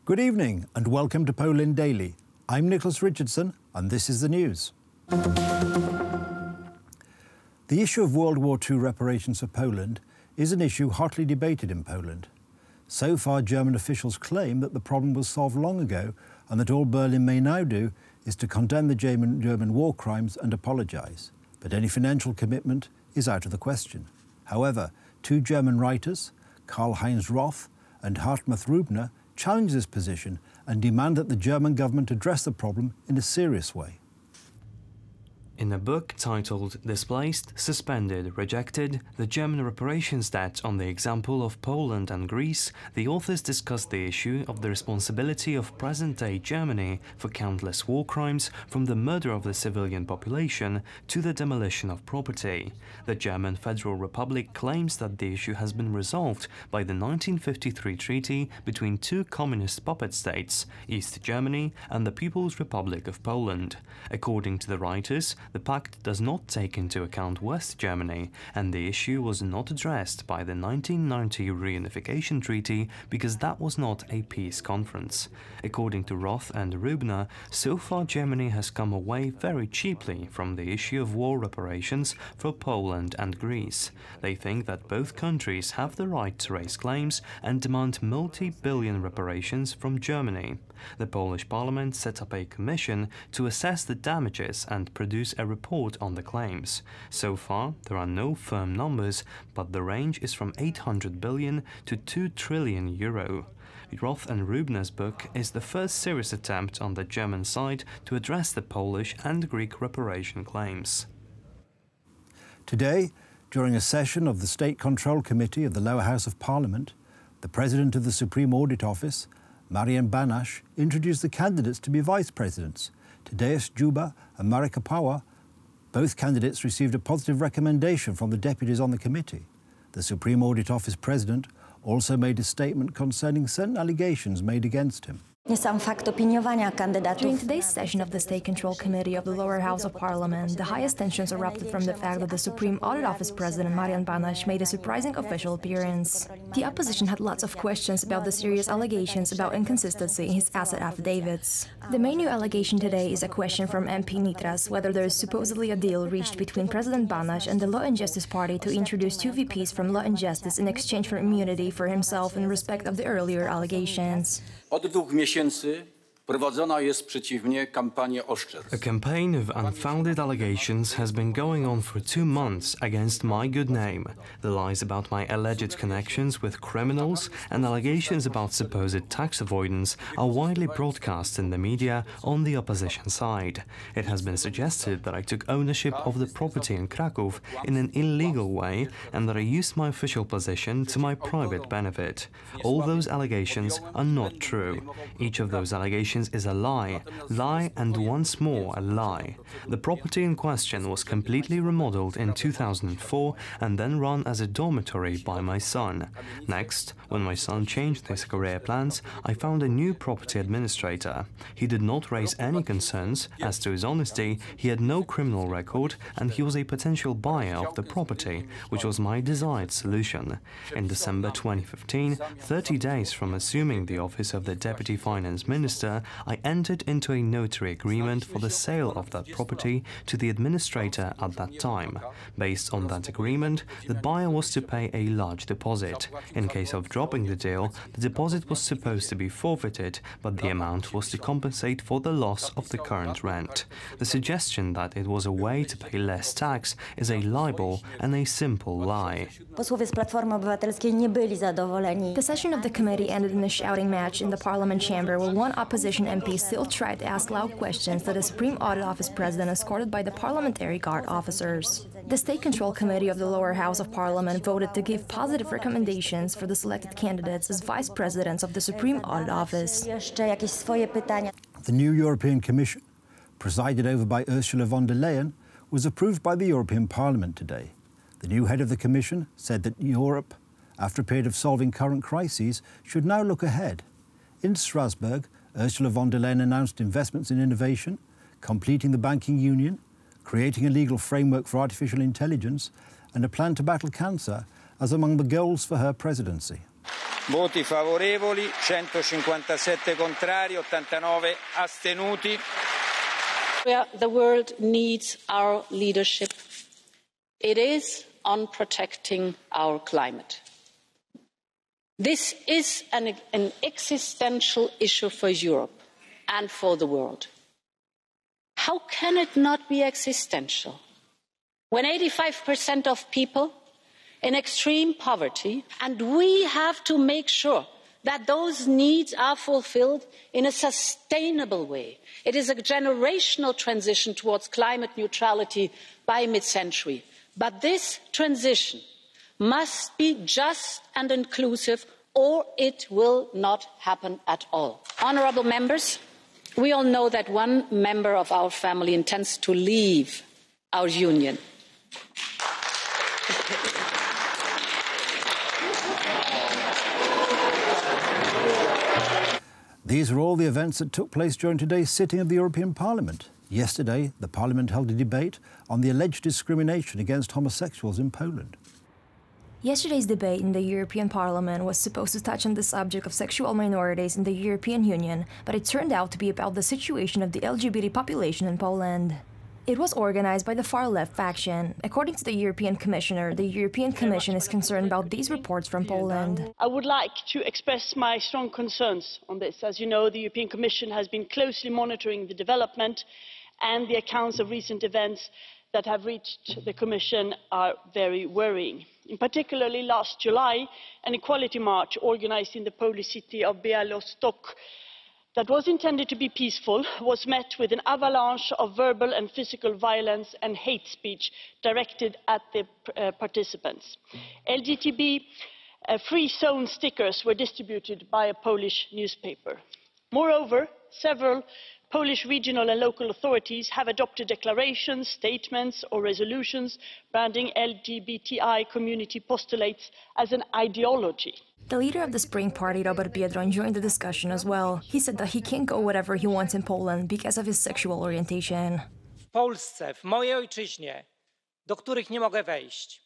Good evening and welcome to Poland Daily. I'm Nicholas Richardson and this is the news. The issue of World War II reparations for Poland is an issue hotly debated in Poland. So far, German officials claim that the problem was solved long ago and that all Berlin may now do is to condemn the German war crimes and apologise. But any financial commitment is out of the question. However, two German writers, Karl-Heinz Roth and Hartmut Rubner, challenge this position and demand that the German government address the problem in a serious way. In a book titled Displaced, Suspended, Rejected, the German reparations debt on the example of Poland and Greece, the authors discuss the issue of the responsibility of present-day Germany for countless war crimes, from the murder of the civilian population to the demolition of property. The German Federal Republic claims that the issue has been resolved by the 1953 treaty between two communist puppet states, East Germany and the People's Republic of Poland. According to the writers, the pact does not take into account West Germany, and the issue was not addressed by the 1990 Reunification Treaty because that was not a peace conference. According to Roth and Rubner, so far Germany has come away very cheaply from the issue of war reparations for Poland and Greece. They think that both countries have the right to raise claims and demand multi-billion reparations from Germany. The Polish parliament set up a commission to assess the damages and produce a report on the claims. So far, there are no firm numbers, but the range is from 800 billion to 2 trillion euro. Roth and Rubner's book is the first serious attempt on the German side to address the Polish and Greek reparation claims. Today, during a session of the State Control Committee of the Lower House of Parliament, the President of the Supreme Audit Office, Marian Banash, introduced the candidates to be vice presidents. Tadeusz Dziuba and Marek Opała. Both candidates received a positive recommendation from the deputies on the committee. The Supreme Audit Office President also made a statement concerning certain allegations made against him. During today's session of the State Control Committee of the Lower House of Parliament, the highest tensions erupted from the fact that the Supreme Audit Office President Marian Banash made a surprising official appearance. The opposition had lots of questions about the serious allegations about inconsistency in his asset affidavits. The main new allegation today is a question from MP Nitras whether there is supposedly a deal reached between President Banash and the Law and Justice Party to introduce two VPs from Law and Justice in exchange for immunity for himself in respect of the earlier allegations. Od 2 miesięcy prowadzona jest przeciw mnie kampania oszczerstw. A campaign of unfounded allegations has been going on for 2 months against my good name. The lies about my alleged connections with criminals and allegations about supposed tax avoidance are widely broadcast in the media on the opposition side. It has been suggested that I took ownership of the property in Kraków in an illegal way and that I used my official position to my private benefit. All those allegations are not true. Each of those allegations is a lie and once more a lie. The property in question was completely remodeled in 2004 and then run as a dormitory by my son. Next, when my son changed his career plans, I found a new property administrator. He did not raise any concerns. As to his honesty, he had no criminal record and he was a potential buyer of the property, which was my desired solution. In December 2015, 30 days from assuming the office of the Deputy Finance Minister, I entered into a notary agreement for the sale of that property to the administrator at that time. Based on that agreement, the buyer was to pay a large deposit. In case of dropping the deal, the deposit was supposed to be forfeited, but the amount was to compensate for the loss of the current rent. The suggestion that it was a way to pay less tax is a libel and a simple lie. The session of the committee ended in a shouting match in the Parliament chamber where one opposition MP still tried to ask loud questions to the Supreme Audit Office President escorted by the Parliamentary Guard officers. The State Control Committee of the Lower House of Parliament voted to give positive recommendations for the selected candidates as vice presidents of the Supreme Audit Office. The new European Commission, presided over by Ursula von der Leyen, was approved by the European Parliament today. The new head of the Commission said that Europe, after a period of solving current crises, should now look ahead. In Strasbourg, Ursula von der Leyen announced investments in innovation, completing the banking union, creating a legal framework for artificial intelligence, and a plan to battle cancer as among the goals for her presidency. Voti favorevoli 157 contrari, 89 astenuti. The world needs our leadership. It is on protecting our climate. This is an existential issue for Europe and for the world. How can it not be existential when 85% of people in extreme poverty, and we have to make sure that those needs are fulfilled in a sustainable way. It is a generational transition towards climate neutrality by mid-century. But this transition must be just and inclusive, or it will not happen at all. Honourable members, we all know that one member of our family intends to leave our union. These are all the events that took place during today's sitting of the European Parliament. Yesterday, the Parliament held a debate on the alleged discrimination against homosexuals in Poland. Yesterday's debate in the European Parliament was supposed to touch on the subject of sexual minorities in the European Union, but it turned out to be about the situation of the LGBT population in Poland. It was organized by the far-left faction. According to the European Commissioner, the European Commission is concerned about these reports from Poland. I would like to express my strong concerns on this. As you know, the European Commission has been closely monitoring the development, and the accounts of recent events that have reached the Commission are very worrying. In particular, last July, an equality march organized in the Polish city of Białystok that was intended to be peaceful was met with an avalanche of verbal and physical violence and hate speech directed at the participants. LGTB free zone stickers were distributed by a Polish newspaper. Moreover, several Polish regional and local authorities have adopted declarations, statements or resolutions branding LGBTI community postulates as an ideology. The leader of the Spring Party, Robert Biedroń, joined the discussion as well. He said that he can go whatever he wants in Poland because of his sexual orientation. W Polsce, w mojej ojczyźnie, do których nie mogę wejść.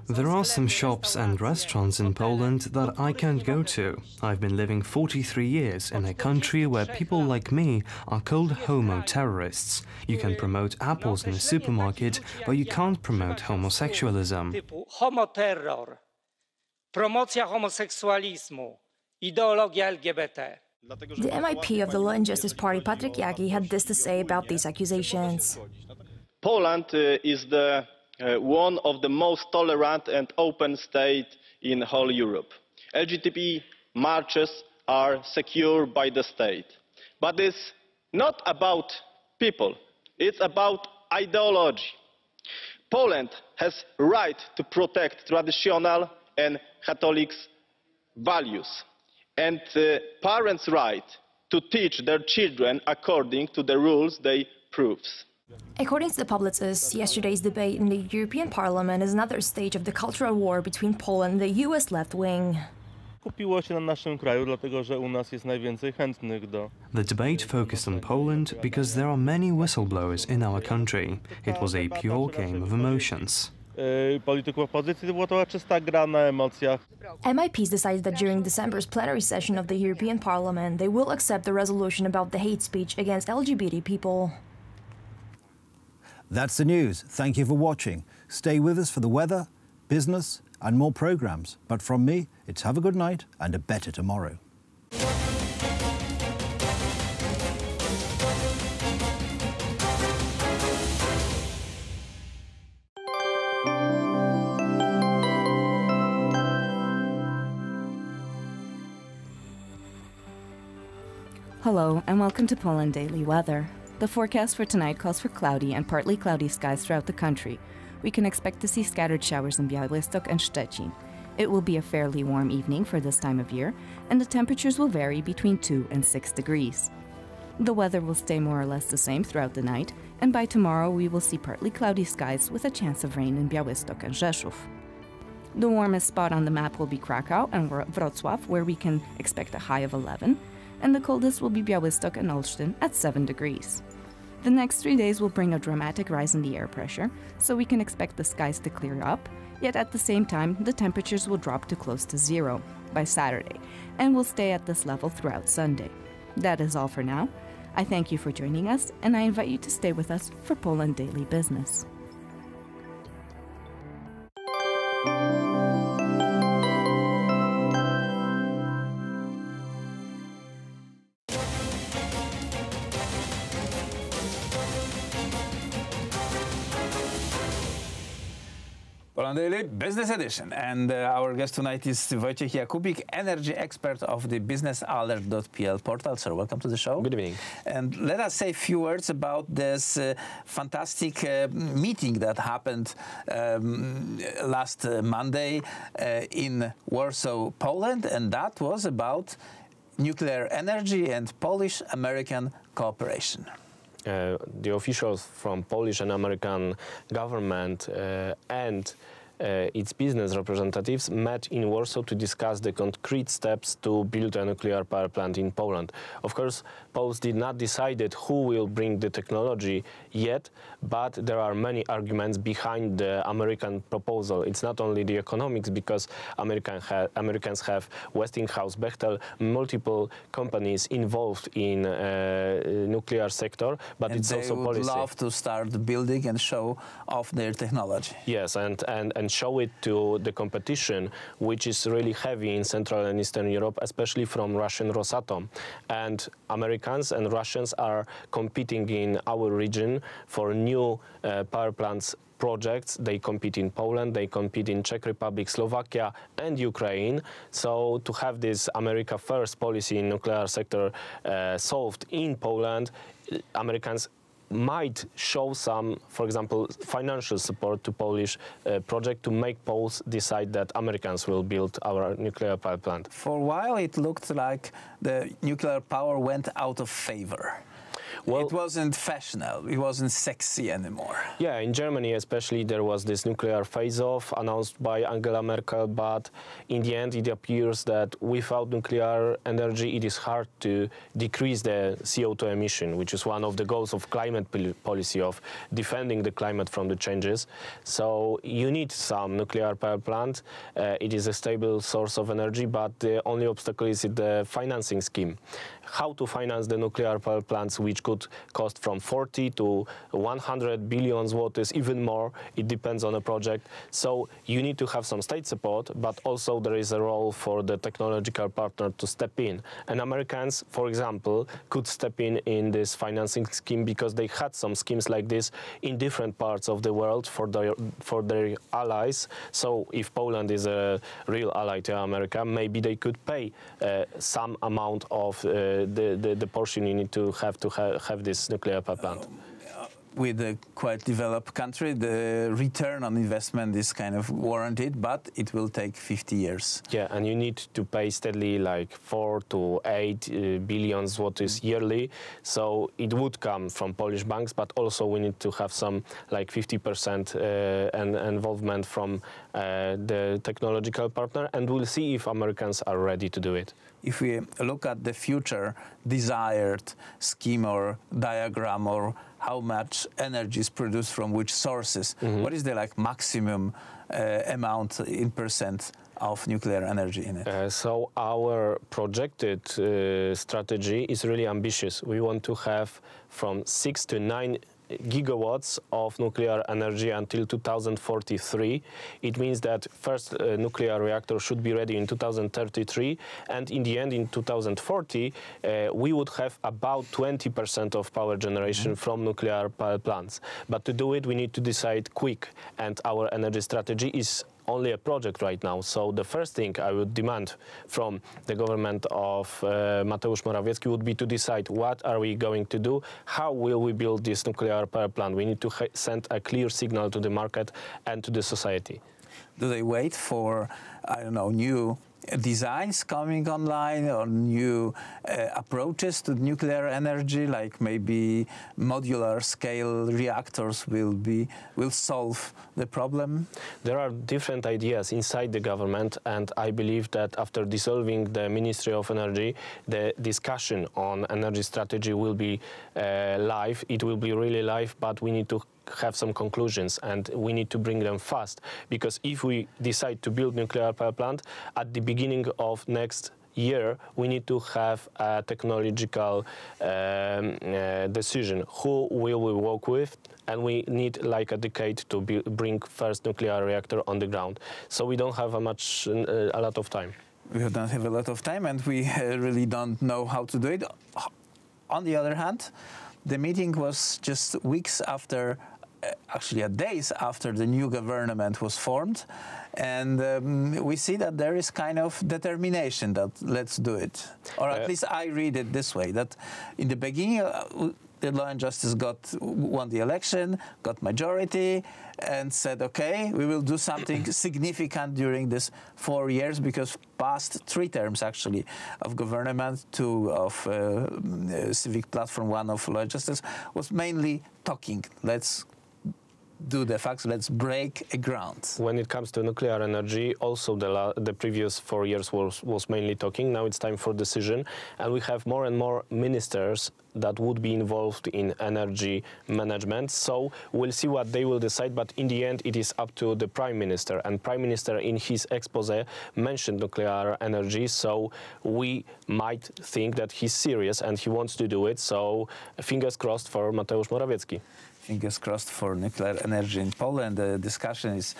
There are some shops and restaurants in Poland that I can't go to. I've been living 43 years in a country where people like me are called homo-terrorists. You can promote apples in a supermarket, but you can't promote homosexualism. Homoterror, promocja homoseksualizmu, ideologia LGBT. The MIP of the Law and Justice Party, Patryk Jaki, had this to say about these accusations. Poland is one of the most tolerant and open states in whole Europe. LGBT marches are secured by the state. But it's not about people, it's about ideology. Poland has the right to protect traditional and Catholic values, and parents' right to teach their children according to the rules they approve. According to the publicists, yesterday's debate in the European Parliament is another stage of the cultural war between Poland and the US left wing. Kupiło się na naszym kraju, dlatego że u nas jest najwięcej chętnych do. The debate focused on Poland because there are many whistleblowers in our country. It was a pure game of emotions. Polityków opozycji to była to czysta gra na emocjach. MIPs decided that during December's plenary session of the European Parliament, they will accept the resolution about the hate speech against LGBT people. That's the news. Thank you for watching. Stay with us for the weather, business and more programmes. But from me, it's have a good night and a better tomorrow. Hello and welcome to Poland Daily Weather. The forecast for tonight calls for cloudy and partly cloudy skies throughout the country. We can expect to see scattered showers in Białystok and Szczecin. It will be a fairly warm evening for this time of year, and the temperatures will vary between 2 and 6 degrees. The weather will stay more or less the same throughout the night, and by tomorrow we will see partly cloudy skies with a chance of rain in Białystok and Rzeszów. The warmest spot on the map will be Krakow and Wrocław, where we can expect a high of 11, and the coldest will be Białystok and Olsztyn at 7 degrees. The next 3 days will bring a dramatic rise in the air pressure, so we can expect the skies to clear up, yet at the same time, the temperatures will drop to close to zero by Saturday, and will stay at this level throughout Sunday. That is all for now. I thank you for joining us, and I invite you to stay with us for Poland Daily Business. Poland Daily Business Edition, and our guest tonight is Wojciech Jakubik, energy expert of the businessalert.pl portal. Sir, welcome to the show. Good evening. And let us say a few words about this fantastic meeting that happened last Monday in Warsaw, Poland, and that was about nuclear energy and Polish-American cooperation. The officials from Polish and American government and its business representatives met in Warsaw to discuss the concrete steps to build a nuclear power plant in Poland. Of course, Poles did not decide who will bring the technology yet, but there are many arguments behind the American proposal. It's not only the economics, because Americans have Westinghouse, Bechtel, multiple companies involved in nuclear sector, but and it's also policy. They would love to start building and show off their technology. Yes, and show it to the competition, which is really heavy in Central and Eastern Europe, especially from Russian Rosatom. And Americans and Russians are competing in our region for new power plants projects. They compete in Poland, they compete in Czech Republic, Slovakia and Ukraine. So to have this America First policy in nuclear sector solved in Poland, Americans might show some, for example, financial support to Polish project to make Poles decide that Americans will build our nuclear power plant. For a while, it looked like the nuclear power went out of favor. Well, it wasn't fashionable, it wasn't sexy anymore. Yeah, in Germany especially there was this nuclear phase-off announced by Angela Merkel, but in the end it appears that without nuclear energy it is hard to decrease the CO2 emission, which is one of the goals of climate policy, of defending the climate from the changes. So you need some nuclear power plant. It is a stable source of energy, but the only obstacle is the financing scheme. How to finance the nuclear power plants, which could cost from 40 to 100 billion zlotys, even more. It depends on the project. So you need to have some state support, but also there is a role for the technological partner to step in. And Americans, for example, could step in this financing scheme because they had some schemes like this in different parts of the world for their allies. So if Poland is a real ally to America, maybe they could pay some amount of the portion you need to have this nuclear power plant. With a quite developed country, the return on investment is kind of warranted, but it will take 50 years. Yeah, and you need to pay steadily like 4 to 8 billion zlotys yearly. So it would come from Polish banks, but also we need to have some like 50% involvement from the technological partner, and we'll see if Americans are ready to do it. If we look at the future desired scheme or diagram, or how much energy is produced from which sources, what is the like maximum amount in percent of nuclear energy in it? So our projected strategy is really ambitious. We want to have from 6 to 9 gigawatts of nuclear energy until 2043. It means that first nuclear reactor should be ready in 2033, and in the end, in 2040, we would have about 20% of power generation from nuclear power plants. But to do it, we need to decide quick, and our energy strategy is only a project right now. So the first thing I would demand from the government of Mateusz Morawiecki would be to decide what are we going to do, how will we build this nuclear power plant. We need to send a clear signal to the market and to the society. Do they wait for, I don't know, new designs coming online or new approaches to nuclear energy, like maybe modular scale reactors will solve the problem? There are different ideas inside the government, and I believe that after dissolving the Ministry of Energy, the discussion on energy strategy will be live. It will be really live, but we need to have some conclusions, and we need to bring them fast, because if we decide to build nuclear power plant at the beginning of next year, we need to have a technological decision. Who will we work with? And we need like a decade to bring first nuclear reactor on the ground. So we don't have a lot of time. We don't have a lot of time, and we really don't know how to do it. On the other hand, the meeting was just weeks after, actually days after the new government was formed, and we see that there is kind of determination that let's do it. Or at least I read it this way, that in the beginning the Law and Justice won the election, got majority, and said, okay, we will do something significant during this 4 years, because past 3 terms, actually, of government, 2 of Civic Platform, 1 of Law and Justice, was mainly talking. Let's do the facts, let's break ground. When it comes to nuclear energy, also the previous 4 years was mainly talking. Now it's time for decision, and we have more and more ministers that would be involved in energy management. So we'll see what they will decide, but in the end it is up to the Prime Minister, and Prime Minister in his expose mentioned nuclear energy, so we might think that he's serious and he wants to do it. So fingers crossed for Mateusz Morawiecki. Fingers crossed for nuclear energy in Poland. The discussion is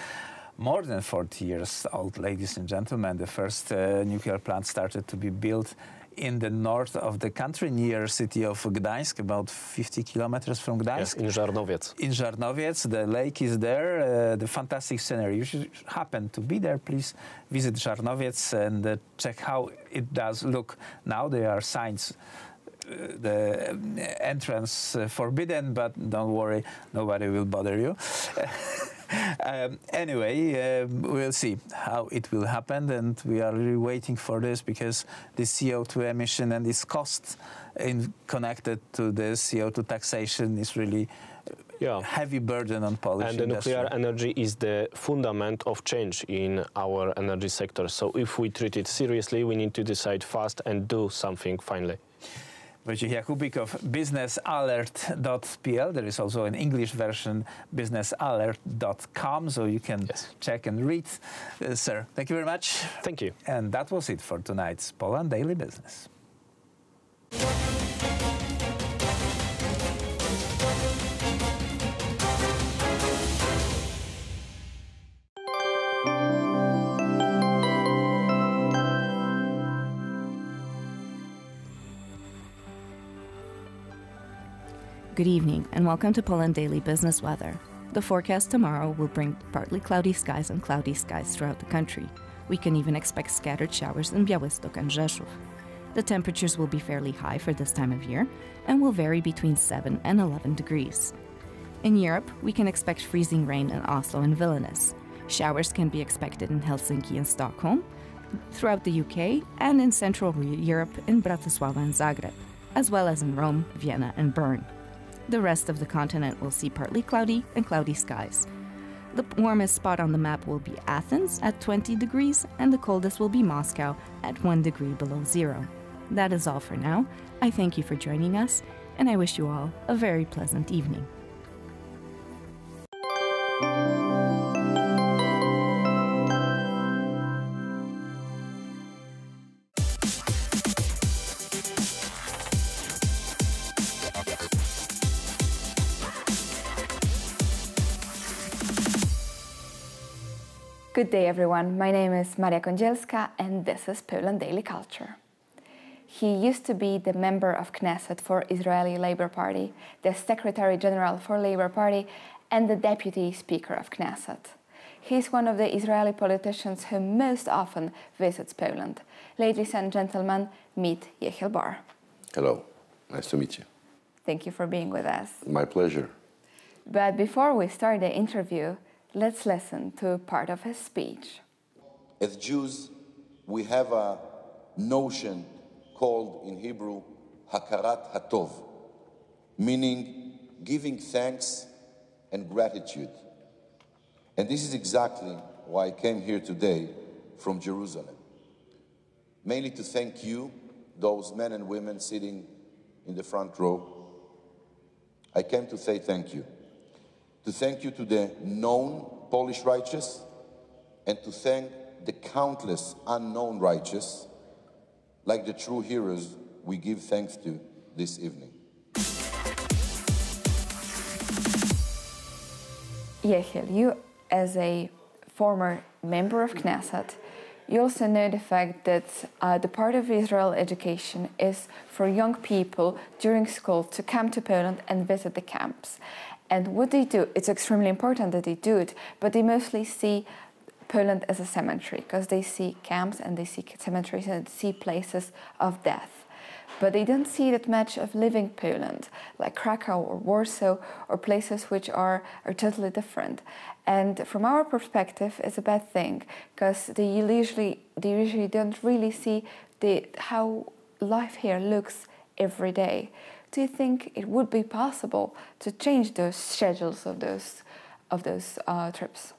more than 40 years old, ladies and gentlemen. The first nuclear plant started to be built in the north of the country, near city of Gdańsk, about 50 kilometers from Gdańsk. Yes, in Żarnowiec. In Żarnowiec, the lake is there, the fantastic scenery. You should happen to be there, please visit Żarnowiec and check how it does look. Now there are signs, the entrance forbidden, but don't worry, nobody will bother you. Anyway, we'll see how it will happen, and we are really waiting for this, because the CO2 emission and its cost connected to the CO2 taxation is really heavy burden on Polish industry. And the nuclear energy is the fundament of change in our energy sector. So if we treat it seriously, we need to decide fast and do something finally. Wojciech Jakubik of businessalert.pl. There is also an English version, businessalert.com, so you can check and read. Sir, thank you very much. Thank you. And that was it for tonight's Poland Daily Business. Good evening and welcome to Poland Daily Business Weather. The forecast tomorrow will bring partly cloudy skies and cloudy skies throughout the country. We can even expect scattered showers in Białystok and Rzeszów. The temperatures will be fairly high for this time of year and will vary between 7 and 11 degrees. In Europe, we can expect freezing rain in Oslo and Vilnius. Showers can be expected in Helsinki and Stockholm, throughout the UK, and in Central Europe in Bratislava and Zagreb, as well as in Rome, Vienna, and Bern. The rest of the continent will see partly cloudy and cloudy skies. The warmest spot on the map will be Athens at 20 degrees, and the coldest will be Moscow at 1 degree below zero. That is all for now. I thank you for joining us, and I wish you all a very pleasant evening. Good day, everyone. My name is Maria Kądzielska, and this is Poland Daily Culture. He used to be the member of Knesset for Israeli Labour Party, the Secretary General for Labour Party, and the Deputy Speaker of Knesset. He's one of the Israeli politicians who most often visits Poland. Ladies and gentlemen, meet Yehiel Bar. Hello. Nice to meet you. Thank you for being with us. My pleasure. But before we start the interview, let's listen to part of his speech. As Jews, we have a notion called in Hebrew Hakarat Hatov, meaning giving thanks and gratitude. And this is exactly why I came here today from Jerusalem. Mainly to thank you, those men and women sitting in the front row. I came to say thank you. To thank you to the known Polish righteous and to thank the countless unknown righteous, like the true heroes we give thanks to this evening. Yehiel, you as a former member of Knesset, you also know the fact that the part of Israel education is for young people during school to come to Poland and visit the camps. And what they do, it's extremely important that they do it, but they mostly see Poland as a cemetery because they see camps and they see cemeteries and they see places of death. But they don't see that much of living Poland, like Krakow or Warsaw, or places which are totally different. And from our perspective, it's a bad thing, because they usually don't really see how life here looks every day. Do you think it would be possible to change those schedules of those trips?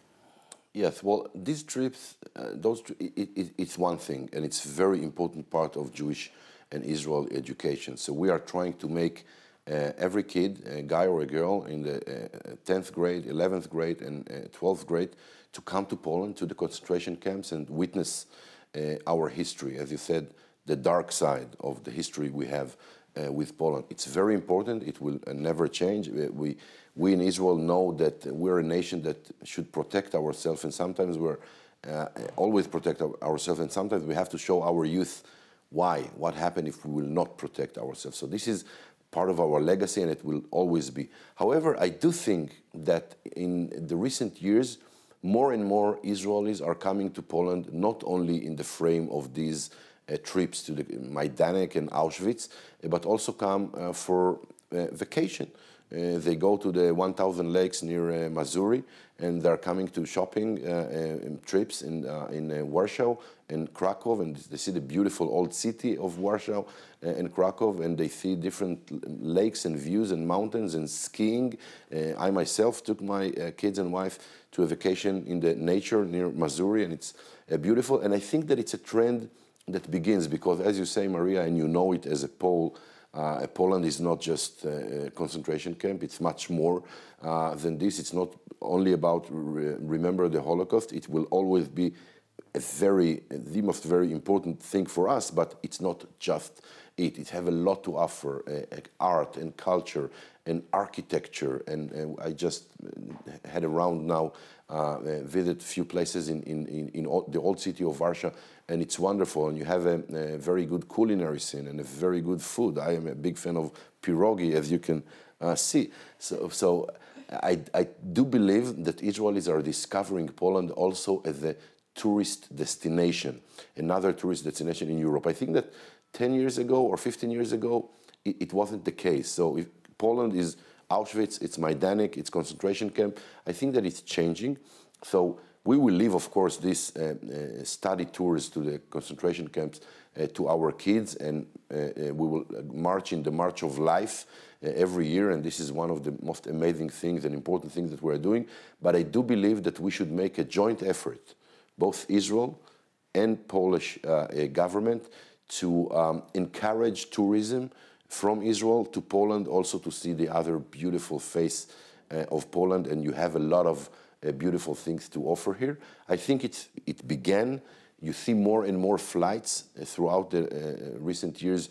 Yes, well, these trips, it's one thing, and it's a very important part of Jewish and Israel education. So we are trying to make every kid, a guy or a girl in the 10th grade, 11th grade and 12th grade to come to Poland, to the concentration camps and witness our history. As you said, the dark side of the history we have with Poland. It's very important. It will never change. We in Israel know that we're a nation that should protect ourselves, and sometimes we're always protect ourselves, and sometimes we have to show our youth why, what happened if we will not protect ourselves. So this is part of our legacy, and it will always be. However, I do think that in the recent years, more and more Israelis are coming to Poland, not only in the frame of these trips to the Majdanek and Auschwitz, but also come for vacation. They go to the 1,000 lakes near Missouri, and they're coming to shopping trips in Warsaw and Krakow, and they see the beautiful old city of Warsaw and Krakow, and they see different lakes and views and mountains and skiing. I myself took my kids and wife to a vacation in the nature near Missouri, and it's beautiful. And I think that it's a trend that begins because, as you say, Maria, and you know it as a Pole, Poland is not just a concentration camp. It's much more than this. It's not only about remember the Holocaust. It will always be the most very important thing for us, but it's not just it. It has a lot to offer, art and culture and architecture. And I just had a round now, visit a few places in the old city of Warsaw, and it's wonderful. And you have a very good culinary scene and a very good food. I am a big fan of pierogi, as you can see. So I do believe that Israelis are discovering Poland also as a tourist destination, another tourist destination in Europe. I think that 10 years ago or 15 years ago, it wasn't the case. So if Poland is Auschwitz, it's Majdanek, it's concentration camp. I think that it's changing. So we will leave, of course, these study tours to the concentration camps to our kids, and we will march in the March of Life every year, and this is one of the most amazing things and important things that we're doing. But I do believe that we should make a joint effort, both Israel and Polish government, to encourage tourism from Israel to Poland, also to see the other beautiful face of Poland, and you have a lot of beautiful things to offer here. I think it began. You see more and more flights throughout the recent years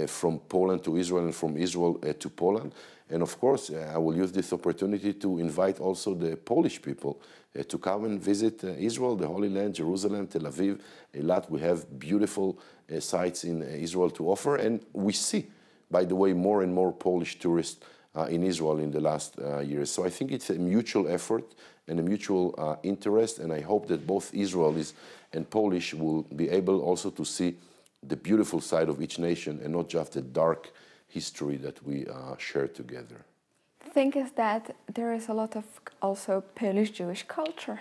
from Poland to Israel and from Israel to Poland. And of course, I will use this opportunity to invite also the Polish people to come and visit Israel, the Holy Land, Jerusalem, Tel Aviv, Eilat. We have beautiful sites in Israel to offer. And we see, by the way, more and more Polish tourists in Israel in the last years. So I think it's a mutual effort and a mutual interest. And I hope that both Israelis and Polish will be able also to see the beautiful side of each nation and not just the dark history that we share together. think is that there is a lot of also Polish Jewish culture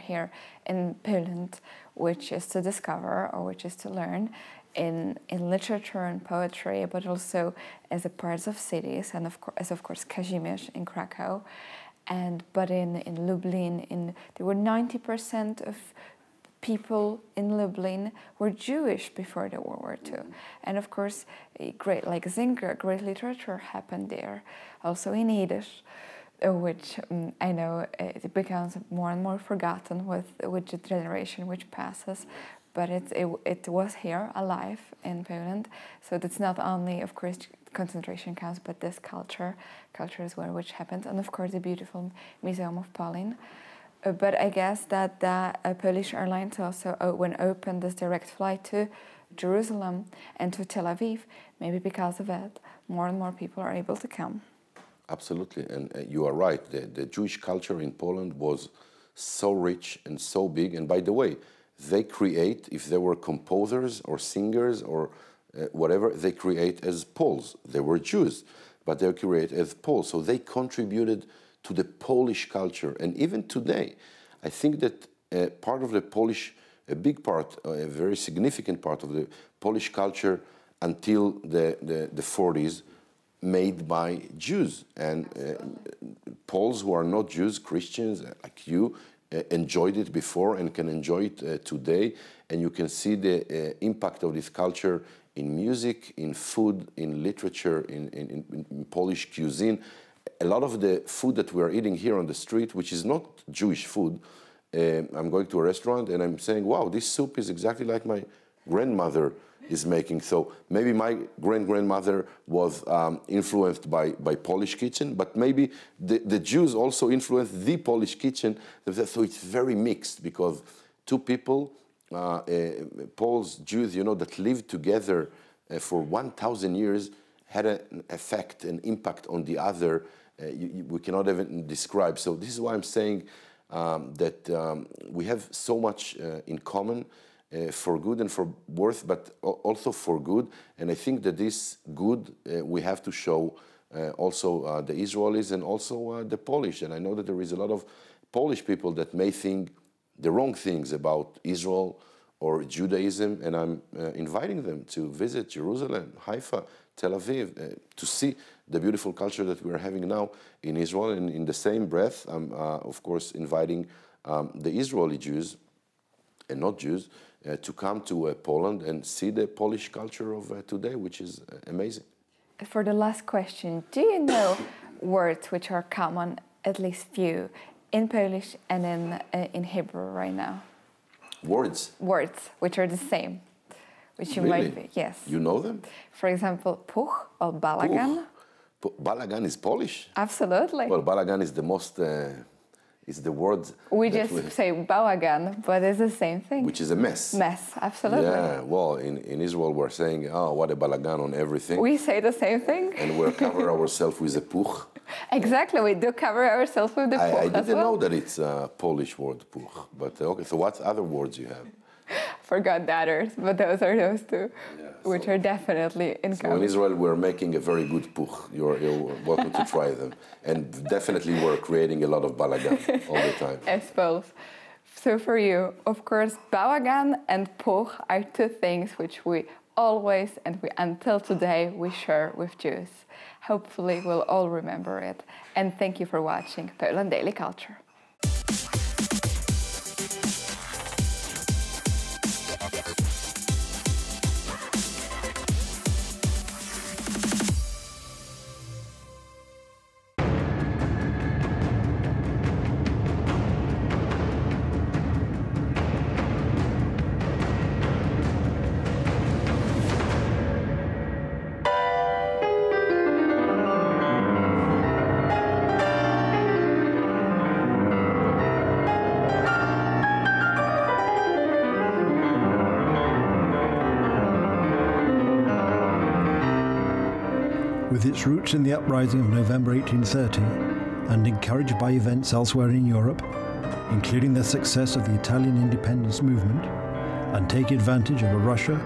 here in Poland, which is to discover or which is to learn in literature and poetry, but also as a part of cities, and of course Kazimierz in Krakow, but in Lublin, there were 90% of people in Lublin were Jewish before the World War II. And of course, great like Zinger, great literature happened there. Also in Yiddish, which I know it becomes more and more forgotten with the generation which passes. But it was here, alive in Poland. So that's not only, of course, concentration camps, but this culture as well, which happened. And of course, the beautiful Museum of Polin. But I guess that the Polish Airlines also, when opened this direct flight to Jerusalem and to Tel Aviv, maybe because of it, more and more people are able to come. Absolutely, and you are right. The Jewish culture in Poland was so rich and so big. And by the way, they create, if they were composers or singers or whatever, they create as Poles. They were Jews, but they create as Poles. So they contributed to the Polish culture. And even today, I think that part of the Polish, a big part, a very significant part of the Polish culture until the 40s, made by Jews. And Poles who are not Jews, Christians like you, enjoyed it before and can enjoy it today. And you can see the impact of this culture in music, in food, in literature, in Polish cuisine. A lot of the food that we are eating here on the street, which is not Jewish food, I'm going to a restaurant and I'm saying, wow, this soup is exactly like my grandmother is making. So maybe my grandmother was influenced by Polish kitchen, but maybe the Jews also influenced the Polish kitchen. So it's very mixed because two people, Poles, Jews, you know, that lived together for 1,000 years, had an effect, an impact on the other we cannot even describe. So this is why I'm saying that we have so much in common for good and for worse, but also for good. And I think that this good we have to show also the Israelis and also the Polish. And I know that there is a lot of Polish people that may think the wrong things about Israel or Judaism, and I'm inviting them to visit Jerusalem, Haifa, Tel Aviv, to see the beautiful culture that we are having now in Israel. And in the same breath, I'm, of course, inviting the Israeli Jews and not Jews to come to Poland and see the Polish culture of today, which is amazing. For the last question, do you know words which are common, at least few, in Polish and in Hebrew right now? Words? Words, which are the same. Which you Really? might be, yes. You know them? For example, puch or balagan. Balagan is Polish? Absolutely. Well, balagan is the most, is the word. We just say balagan, but it's the same thing. Which is a mess. Mess, absolutely. Yeah, well, in Israel we're saying, oh, what a balagan on everything. We say the same thing. And we cover ourselves with a puch. Exactly, we do cover ourselves with the puch I as didn't well. know that it's a Polish word, puch. But okay, so what other words you have? Forgot the others, but those are those two, which are definitely in So common. in Israel, we're making a very good puch. You're welcome to try them. And definitely we're creating a lot of balagan all the time. I suppose. So for you, of course, balagan and puch are two things which we always and until today we share with Jews. Hopefully we'll all remember it. And thank you for watching Poland Daily Culture. With its roots in the uprising of November 1830 and encouraged by events elsewhere in Europe, including the success of the Italian independence movement, and take advantage of a Russia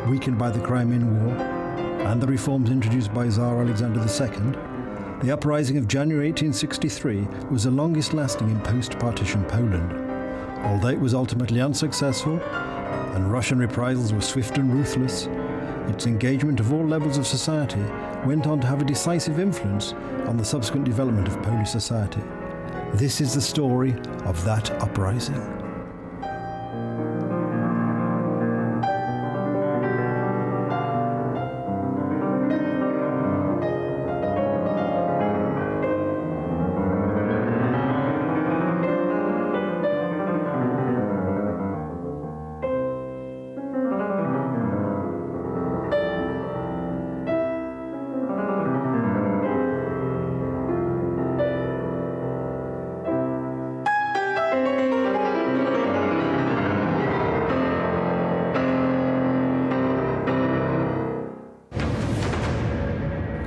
weakened by the Crimean War and the reforms introduced by Tsar Alexander II, The uprising of January 1863 was the longest lasting in post-partition Poland. Although it was ultimately unsuccessful, and Russian reprisals were swift and ruthless, its engagement of all levels of society went on to have a decisive influence on the subsequent development of Polish society. This is the story of that uprising.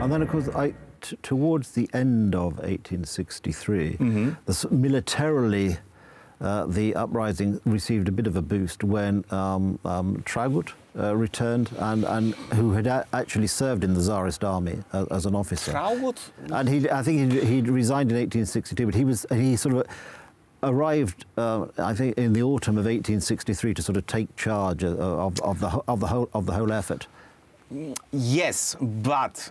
And then, of course, towards the end of 1863, militarily, the uprising received a bit of a boost when Traugott returned, and who had actually served in the Tsarist army as an officer. Traugott? And I think he'd resigned in 1862, but he sort of arrived, I think, in the autumn of 1863 to sort of take charge of the whole effort. Yes, but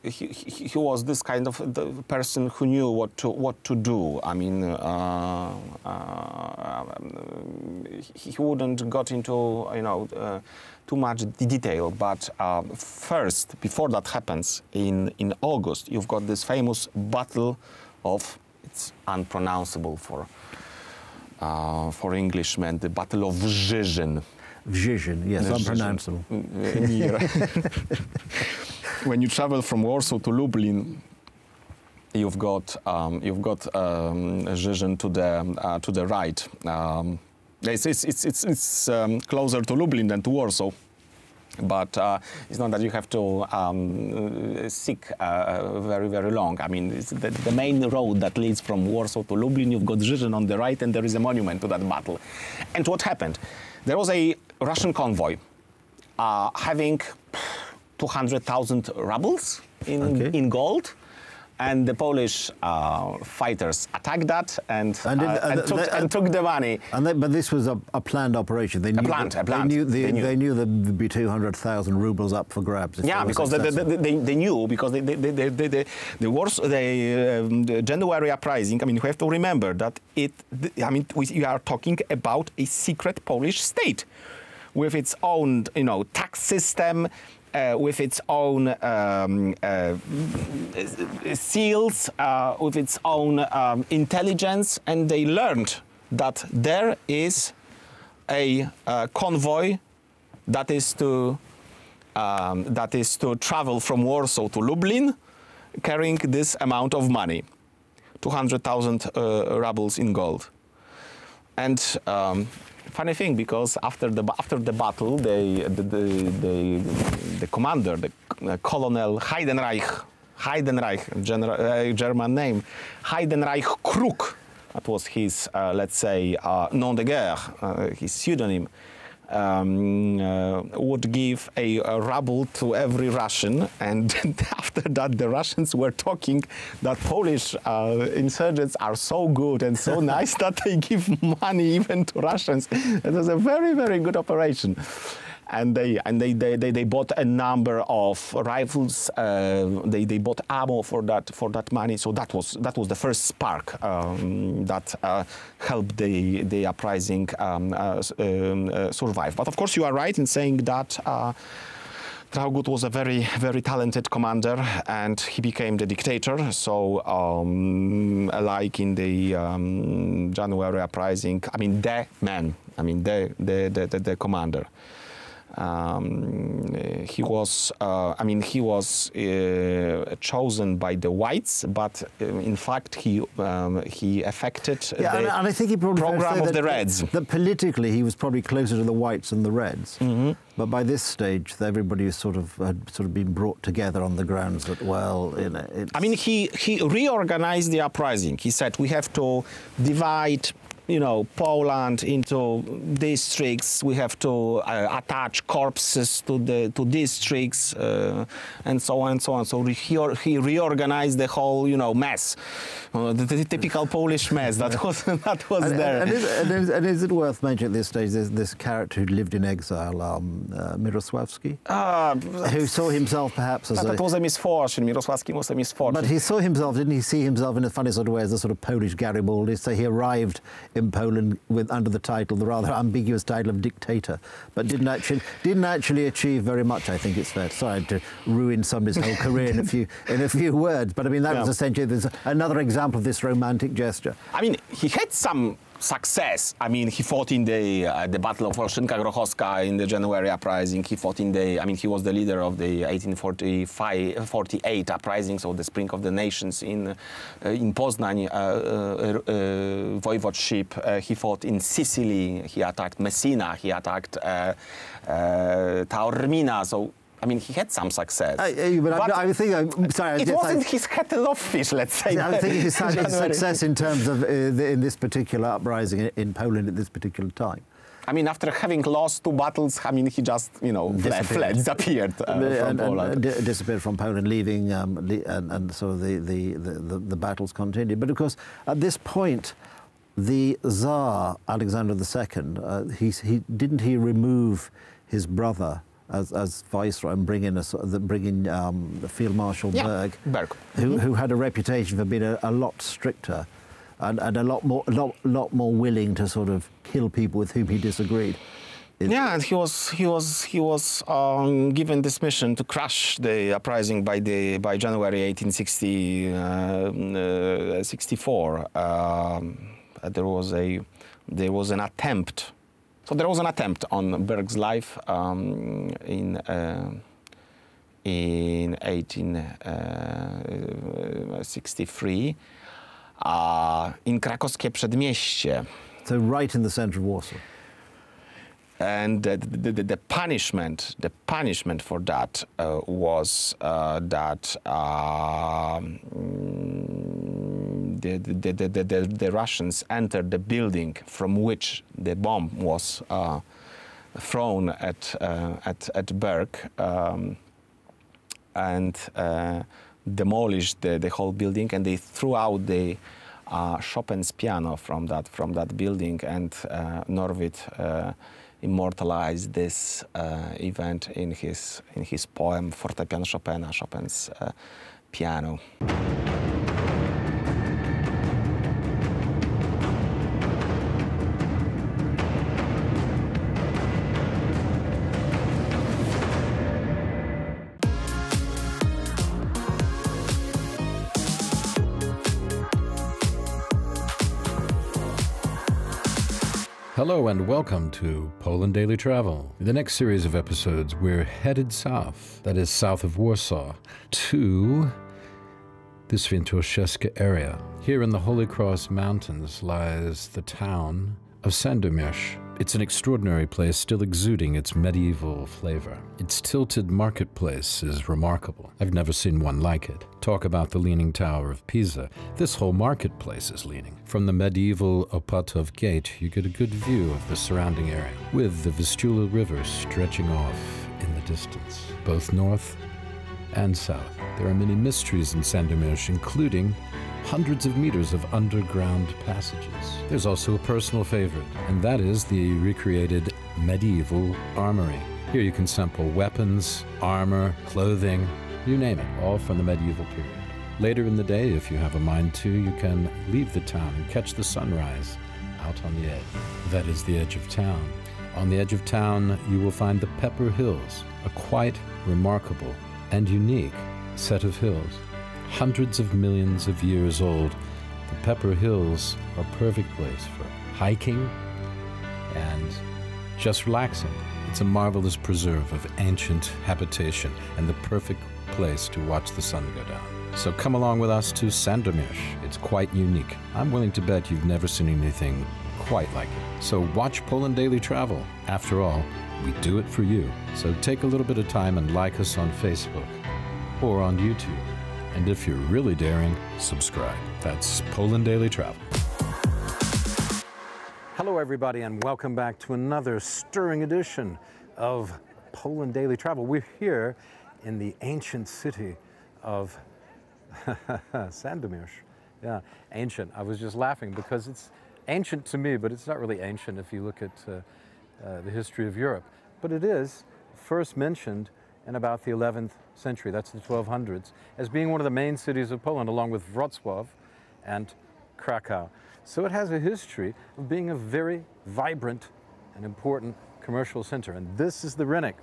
he was this kind of the person who knew what to do. I mean, he wouldn't got into too much detail. But first, before that happens, in August, you've got this famous battle of, it's unpronounceable for Englishmen, the Battle of Żyżyn. Żyżyn, yes, unpronounceable. When you travel from Warsaw to Lublin, you've got Żyżyn to the right. It's closer to Lublin than to Warsaw. But it's not that you have to seek very, very long. I mean, it's the main road that leads from Warsaw to Lublin. You've got Żyżyn on the right, and there is a monument to that battle. And what happened? There was a Russian convoy having 200,000 rubles in gold. And the Polish fighters attacked that and took the money. But this was a planned operation. They knew they knew there'd be 200,000 rubles up for grabs. Yeah, because they knew, because the January uprising. I mean, you have to remember that we are talking about a secret Polish state with its own, tax system. With its own seals, with its own intelligence, and they learned that there is a convoy that is to travel from Warsaw to Lublin, carrying this amount of money, 200,000 rubles in gold, and. Funny thing, because after the battle, the commander, the Colonel Heidenreich, German name, Heidenreich Kruk, that was his, let's say, nom de guerre, his pseudonym, would give a ruble to every Russian, and after that the Russians were talking that Polish insurgents are so good and so nice that they give money even to Russians. It was a very, very good operation. And they bought a number of rifles. They bought ammo for that money. So that was the first spark that helped the uprising survive. But of course, you are right in saying that Traugott was a very, very talented commander, and he became the dictator. So, like in the January uprising, I mean, the man, I mean, the commander. He was chosen by the whites, but in fact he affected the and I think he probably program of the Reds. That politically he was probably closer to the whites than the Reds. But by this stage, everybody had sort of been brought together on the grounds that, well, I mean, he reorganized the uprising. He said we have to divide Poland into districts. We have to attach corpses to districts and so on and so on. So he reorganized the whole, mess, the typical Polish mess that was there. And is it worth mentioning at this stage this character who lived in exile, Mirosławski, who saw himself perhaps as that was a misfortune. Mirosławski was a misfortune. But he saw himself, didn't he? See himself in a funny sort of way as a sort of Polish Garibaldi. So he arrived in Poland under the title, the rather ambiguous title of dictator, but didn't actually achieve very much. I think it's fair. Sorry to ruin somebody's whole career in a few words, but I mean that was essentially another example of this romantic gesture. I mean, he had some success. I mean, he fought in the Battle of Olszynka-Grochowska in the January uprising. He fought in he was the leader of the 1848 uprising, so the Spring of the Nations in Poznań voivodeship. He fought in Sicily. He attacked Messina. He attacked Taormina. So I mean, he had some success. I think, sorry, it wasn't his kettle of fish, let's say. I think his success in terms of in this particular uprising in Poland at this particular time. I mean, after having lost 2 battles, I mean, he just, disappeared from Poland. Disappeared from Poland, leaving, and so the battles continued. But of course, at this point, the Tsar Alexander II, didn't he remove his brother as viceroy and bring in Field Marshal Berg, who had a reputation for being a lot stricter and a lot more willing to sort of kill people with whom he disagreed. Yeah, and he was given this mission to crush the uprising by January 1864. There was an attempt. So there was an attempt on Berg's life in 1863 in Krakowskie Przedmieście. So right in the center of Warsaw. And the punishment for that was that the Russians entered the building from which the bomb was thrown at Berg and demolished the whole building, and they threw out the Chopin's piano from that building, and Norwid immortalized this event in his poem Fortepian Chopina, Chopin's piano. Hello and welcome to Poland Daily Travel. In the next series of episodes, we're headed south, that is south of Warsaw, to the Świętoszewska area. Here in the Holy Cross Mountains lies the town of Sandomierz. It's an extraordinary place, still exuding its medieval flavor. Its tilted marketplace is remarkable. I've never seen one like it. Talk about the Leaning Tower of Pisa. This whole marketplace is leaning. From the medieval Opatów Gate, you get a good view of the surrounding area, with the Vistula River stretching off in the distance, both north and south. There are many mysteries in Sandomierz, including hundreds of meters of underground passages. There's also a personal favorite, and that is the recreated medieval armory. Here you can sample weapons, armor, clothing, you name it, all from the medieval period. Later in the day, if you have a mind to, you can leave the town and catch the sunrise out on the edge. That is the edge of town. On the edge of town, you will find the Pepper Hills, a quite remarkable and unique set of hills. Hundreds of millions of years old, the Pepper Hills are a perfect place for hiking and just relaxing. It's a marvelous preserve of ancient habitation and the perfect place to watch the sun go down. So come along with us to Sandomierz. It's quite unique. I'm willing to bet you've never seen anything quite like it. So watch Poland Daily Travel. After all, we do it for you. So take a little bit of time and like us on Facebook or on YouTube. And if you're really daring, subscribe. That's Poland Daily Travel. Hello, everybody, and welcome back to another stirring edition of Poland Daily Travel. We're here in the ancient city of Sandomierz. Yeah, ancient. I was just laughing because it's ancient to me, but it's not really ancient if you look at the history of Europe. But it is first mentioned in about the 11th century, that's the 1200s, as being one of the main cities of Poland, along with Wrocław and Krakow. So it has a history of being a very vibrant and important commercial center. And this is the Rynek.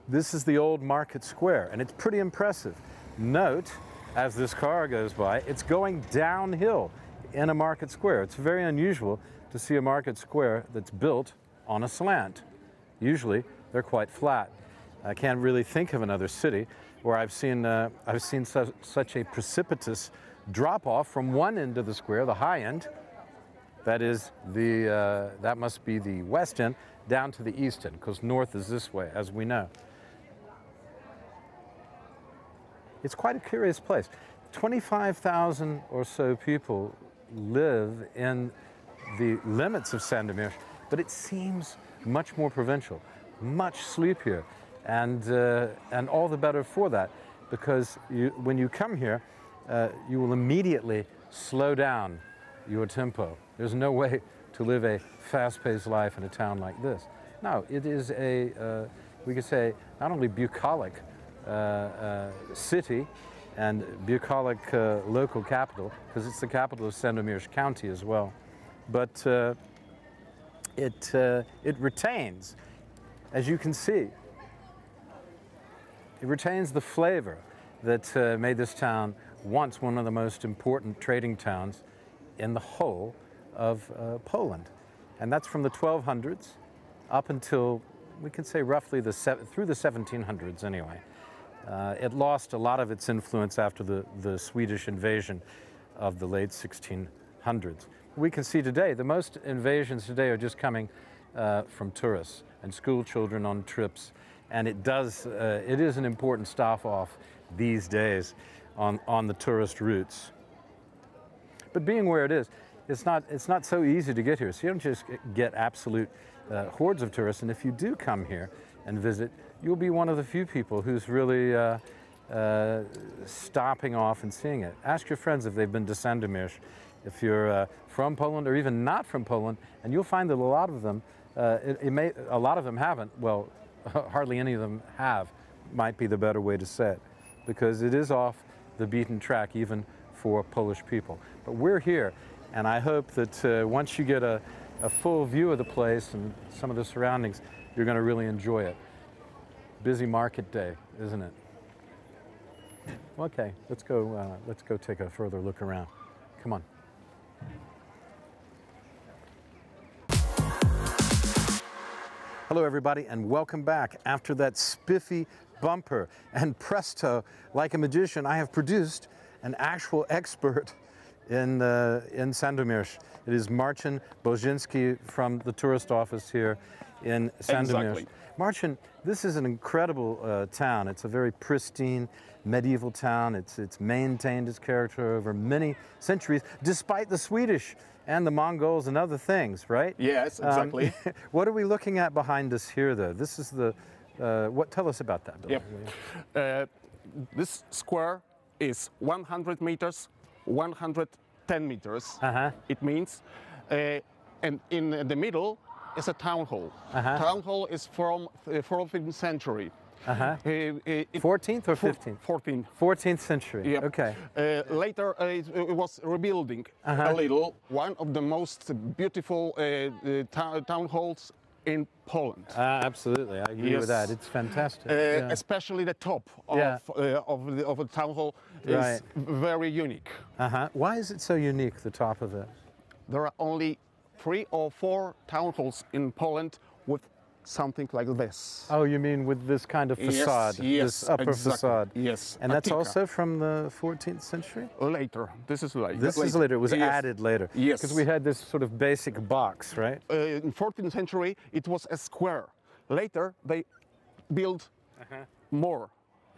This is the old market square, and it's pretty impressive. Note, as this car goes by, it's going downhill in a market square. It's very unusual to see a market square that's built on a slant. Usually, they're quite flat. I can't really think of another city where I've seen such a precipitous drop-off from one end of the square, the high end, that is that must be the west end, down to the east end, because north is this way, as we know. It's quite a curious place. 25,000 or so people live in the limits of Sandomierz, but it seems much more provincial, much sleepier, and all the better for that, because when you come here, you will immediately slow down your tempo. There's no way to live a fast-paced life in a town like this. No, it is a, we could say, not only bucolic city and bucolic local capital, because it's the capital of Sandomierz County as well, but it retains, as you can see, it retains the flavor that made this town once one of the most important trading towns in the whole of Poland. And that's from the 1200s up until, we can say roughly through the 1700s anyway. It lost a lot of its influence after the Swedish invasion of the late 1600s. We can see today, the most invasions today are just coming from tourists and school children on trips. And it is an important stop off these days on the tourist routes. But being where it is, it's not so easy to get here. So you don't just get absolute hordes of tourists. And if you do come here and visit, you'll be one of the few people who's really stopping off and seeing it. Ask your friends if they've been to Sandomierz, if you're from Poland or even not from Poland, and you'll find that a lot of them, a lot of them haven't. Well, hardly any of them have, might be the better way to say it, because it is off the beaten track even for Polish people. But we're here, and I hope that once you get a full view of the place and some of the surroundings, you're going to really enjoy it. Busy market day, isn't it? Okay, let's go take a further look around. Come on. Hello, everybody, and welcome back. After that spiffy bumper, and presto, like a magician, I have produced an actual expert in Sandomierz. It is Marcin Bozinski from the tourist office here in Sandomierz. Exactly. Marcin, this is an incredible town. It's a very pristine medieval town. It's maintained its character over many centuries, despite the Swedish and the Mongols and other things, right? Yes, exactly. What are we looking at behind us here, though? This is the, tell us about that, Bill. Yep. This square is 100 meters, 110 meters. It means, and in the middle is a town hall. Town hall is from the 14th century. 14th or 15th? 14th. 14th century. Yep. Okay. Later, it was rebuilding a little. One of the most beautiful town halls in Poland. Absolutely, I agree with that. It's fantastic. Especially the top of the town hall is very unique. Why is it so unique, the top of it? There are only 3 or 4 town halls in Poland with something like this. Oh, you mean with this kind of facade? Yes, this upper facade? Yes. And that's also from the 14th century? Later. This is later. This is later. It was added later. Yes. Because we had this sort of basic box, right? In 14th century, it was a square. Later, they built more.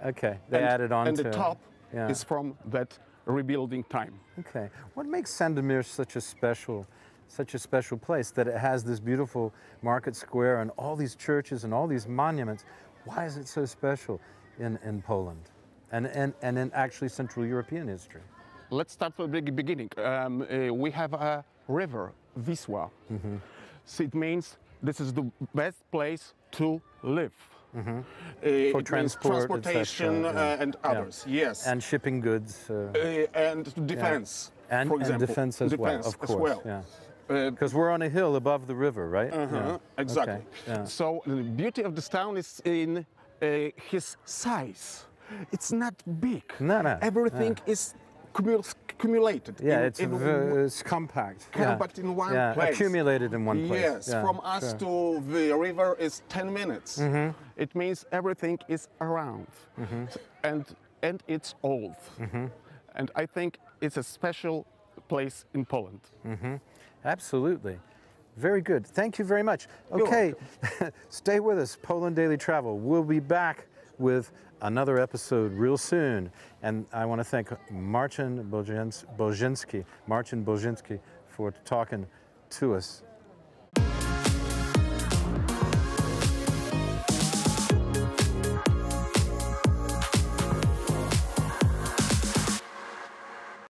Okay. They added on and to... the top is from that rebuilding time. Okay. What makes Sandomir such a special place, that it has this beautiful market square and all these churches and all these monuments? Why is it so special in Poland and in actually Central European history? Let's start from the beginning. We have a river, Wisła. So it means this is the best place to live. For transportation and others, yes. And shipping goods. And defense, and, for example. And defense as well, of course. Because we're on a hill above the river, right? Exactly. Okay. Yeah. So the beauty of this town is in his size. It's not big. No. Everything is accumulated. It's compact. Compact in one place. Accumulated in one place. Yes, from us to the river is 10 minutes. It means everything is around. And it's old. And I think it's a special place in Poland. Absolutely. Very good. Thank you very much. Okay, stay with us. Poland Daily Travel. We'll be back with another episode real soon. And I want to thank Marcin Bożynski for talking to us